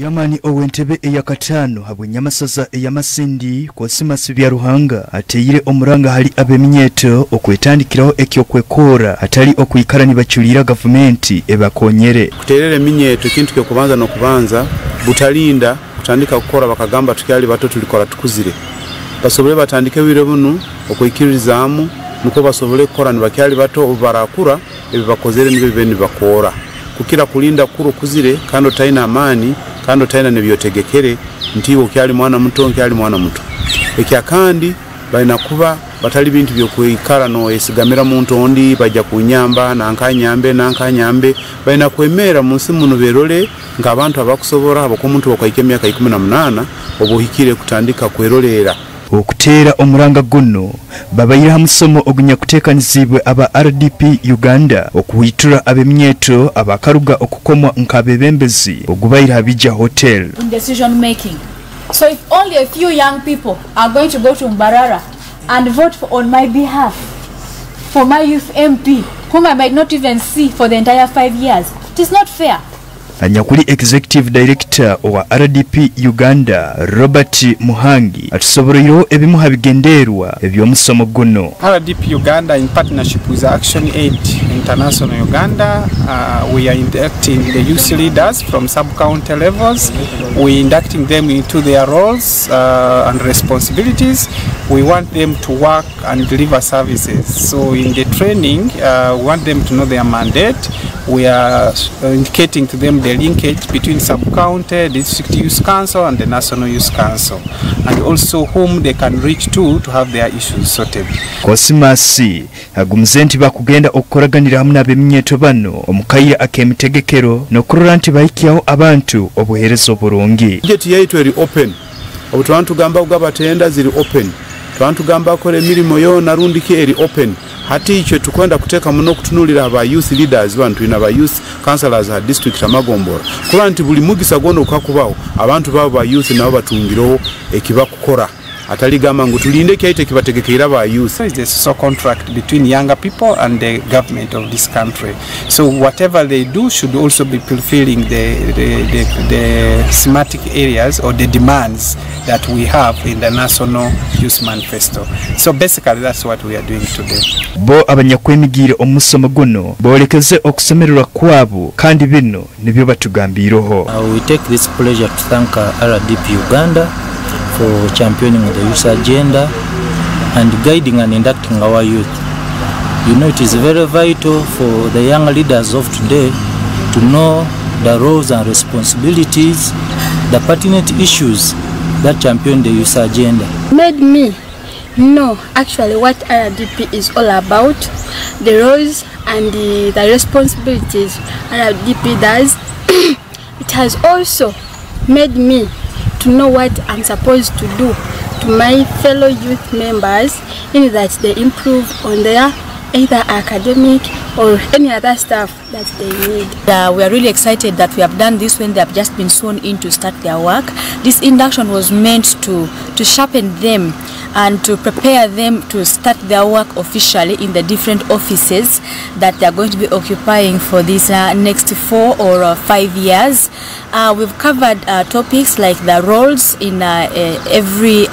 Yamani owentebe eyakatano habwe nyamasaza eyamasindi kosimasi bya Ruhanga ateyire omuranga hali abeminyeto okwetandikiraho ekyo kwekora atali okuikarani bachulira gavumenti ebakonyere kuterere minyeto kintu kyo kubanza no kubanza butalinda kutandika kukora bakagamba tukyali bato tulikora tukuzire basobole batandike bire bunu okwikirizamu nuko basobole kukora ni bakyali bato barakura ebibakozere nibe beni bakora kukira kulinda kuro kuzire kando taina amani kando taina nebyotegekere ntiwo kyali mwana muto ekya kandi baina kuba batali bintu byo kwikara no esigamira muntu ondi bajja kunyamba nankanyambe baina kwemera munsi muno berole ngabantu abakusobora abakomuntu bakwaike myaka 18 obuhikire kutandika kwerolera okutera omuranga guno babayira hamusomo ogunya kutekanizibwe aba RDP Uganda okuhitura abeminyeto abakaruga okukomwa nkabebembezi ogubayira habija hotel in decision making. So if only a few young people are going to go to Mbarara and vote on my behalf for my youth MP whom I might not even see for the entire 5 years, it is not fair. Anyakuli Executive Director wa RDP Uganda Robert Muhangi atusoborero ebimuha bigenderwa ebyomusomo guno. RDP Uganda in partnership with Action Aid International Uganda, we are inducting the youth leaders from sub-county levels. We are inducting them into their roles and responsibilities. We want them to work and deliver services. So in the training, we want them to know their mandate. We are indicating to them the linkage between sub-county, district youth council and the national youth council, and also whom they can reach to have their issues sorted. Kosimasi agumzenti bakugenda okukoraganira hamwe n'abeminyeto bano omukayira akemitegekero nokurura nti bayikiyaho abantu obuherezo burungi. Budget yaitu eri open. Obutantu gamba ugabatenda ziri open. Twantu gamba akore emirimo yo narundiki eri open. Hati icho tukwenda kuteka muno kutunulira aba youth leaders bantu ina aba youth councillors ha district amagombora kulanti buli mugisa gondo kakubaho abantu babo ba youth nabo batungiroho ekibakukora atali gama ngo tulinde kyaite kibategekera aba youth. So it's a social contract between younger people and the government of this country. So whatever they do should also be fulfilling the thematic areas or the demands that we have in the National Youth Manifesto. So basically that's what we are doing today. Bo abanyakwemigire omusomo guno bolekeze okusemererwa kwabo kandi bino nibyo batugambiroho. We take this pleasure to thank RDP Uganda for championing the youth agenda and guiding and inducting our youth. You know, it is very vital for the young leaders of today to know the roles and responsibilities, the pertinent issues that champion the youth agenda. Made me know actually what RDP is all about, the roles and the responsibilities RDP does. It has also made me to know what I'm supposed to do to my fellow youth members in that they improve on their either academic or any other stuff that they need. We are really excited that we have done this when they have just been sworn in to start their work. This induction was meant to sharpen them and to prepare them to start their work officially in the different offices that they are going to be occupying for these next 4 or 5 years. We've covered topics like the roles in every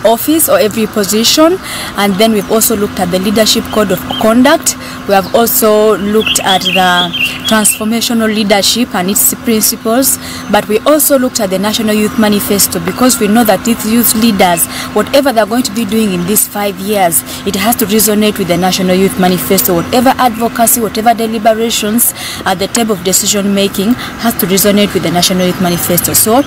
office or every position, and then we've also looked at the leadership code of conduct. We have also looked at the transformational leadership and its principles, but we also looked at the National Youth Manifesto because we know that these youth leaders, whatever they're going to be doing in these 5 years, it has to resonate with the National Youth Manifesto. Whatever advocacy, whatever deliberations at the table of decision making has to resonate with the National Youth Manifesto. So